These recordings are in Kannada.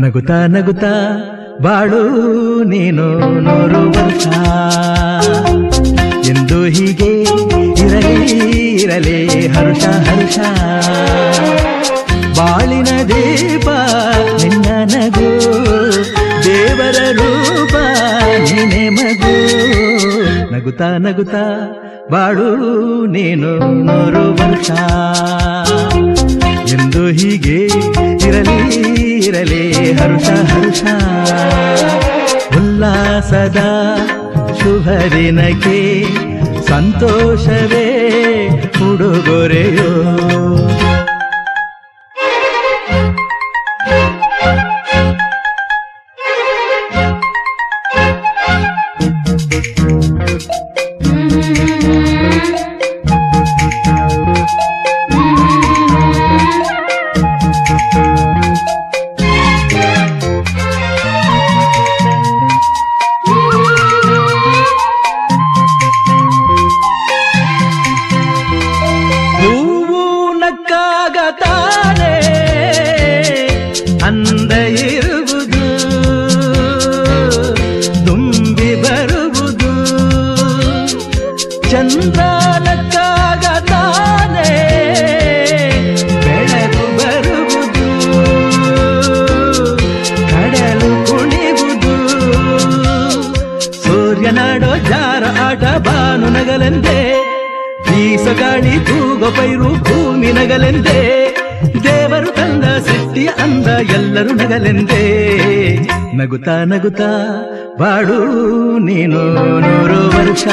ನಗುತ್ತಾ ನಗುತ್ತಾ ಬಾಳು ನೀನು 100 ವರ್ಷ ಎಂದು ಹೀಗೆ ಇರಲಿ ಇರಲಿ ಹರುಷ ಹರುಷ ಬಾಳಿನ ದೀಪ ನಿನ್ನ ನಗು ದೇವರ ರೂಪ ನೀನೆ ಮಗು ನಗುತ್ತಾ ನಗುತ್ತಾ ಬಾಳು ನೀನು 100 ವರ್ಷ ಎಂದು ಹೀಗೆ ಇರಲಿ ಇರಲಿ ಹರುಷ ಹರುಷ ಉಲ್ಲಾಸದ ಶುಭ ದಿನಕ್ಕೆ ಸಂತೋಷವೇ ಉಡುಗೊರೆಯೋ ತಾನೆ ಅಂದ ಇರುವುದು ತುಂಬಿ ಬರುವುದು ಚಂದ್ರನಕ್ಕಾಗ ತಾನೆ ಬೆಳಕು ಬರುವುದು ಕಡಲು ಕುಣಿವುದು ಸೂರ್ಯನಾಡೋ ಜಾರ ಆಟ ಬಾನು ನಗಲೆಂದೇ ಬೀಸಗಾಳಿ ತೂಗೋ ಪೈರು ಭೂಮಿ ನಗಲೆಂದೇ ದೇವರು ತಂದ ಸೃಷ್ಟಿಯ ಅಂದ ಎಲ್ಲರೂ ನಗಲೆಂದೇ ನಗುತ್ತಾ ನಗುತ್ತಾ ಬಾಳು ನೀನು 100 ವರ್ಷ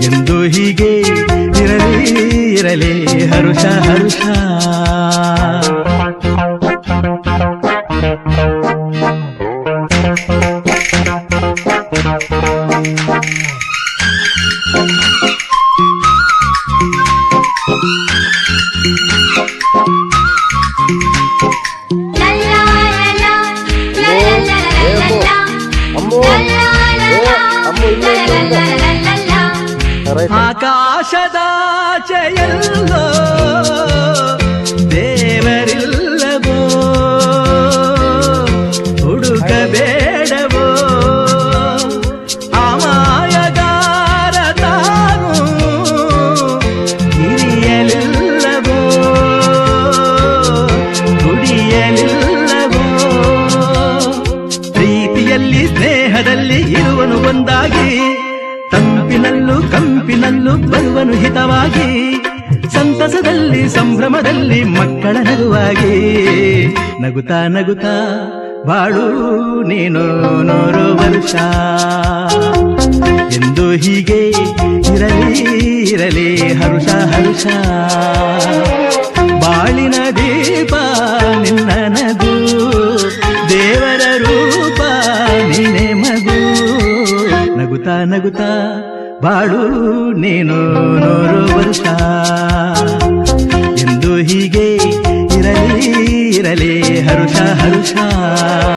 ಎಂದು ಹೀಗೆ ಇರಲಿ ಇರಲಿ ಹರುಷ ಹರುಷ ಆಕಾಶದಾಚೆಯಲ್ಲೋ ದೇವರಿಲ್ಲವೋ ಹುಡುಕಬೇಡವೋ ಅಮಾಯಗಾರ ತಾನು ಹಿರಿಯಲಿಲ್ಲವೋ ದುಡಿಯಲಿಲ್ಲವೋ ಪ್ರೀತಿಯಲ್ಲಿ ಸ್ನೇಹದಲ್ಲಿ ಇರುವನು ಒಂದಾಗಿ ತಂಪಿನಲ್ಲೂ ಕಂಪಿನಲ್ಲೂ ಬರುವನು ಹಿತವಾಗಿ ಸಂತಸದಲ್ಲಿ ಸಂಭ್ರಮದಲ್ಲಿ ಮಕ್ಕಳ ನಗುವಾಗಿ ನಗುತ್ತಾ ನಗುತ್ತಾ ಬಾಳು ನೀನು 100 ವರ್ಷ ಎಂದು ಹೀಗೆ ಇರಲಿ ಇರಲಿ ಹರುಷ ಹರುಷ ಬಾಳಿನ ದೀಪ ನಿನ್ನ ನಗು ದೇವರ ರೂಪ ನೀನೆ ಮಗು ನಗುತ್ತಾ ನಗುತ್ತಾ ಬಾಳು ನೀನು 100 ವರ್ಷ ಎಂದು ಹೀಗೆ ಇರಲಿ ಇರಲಿ ಹರುಷ ಹರುಷ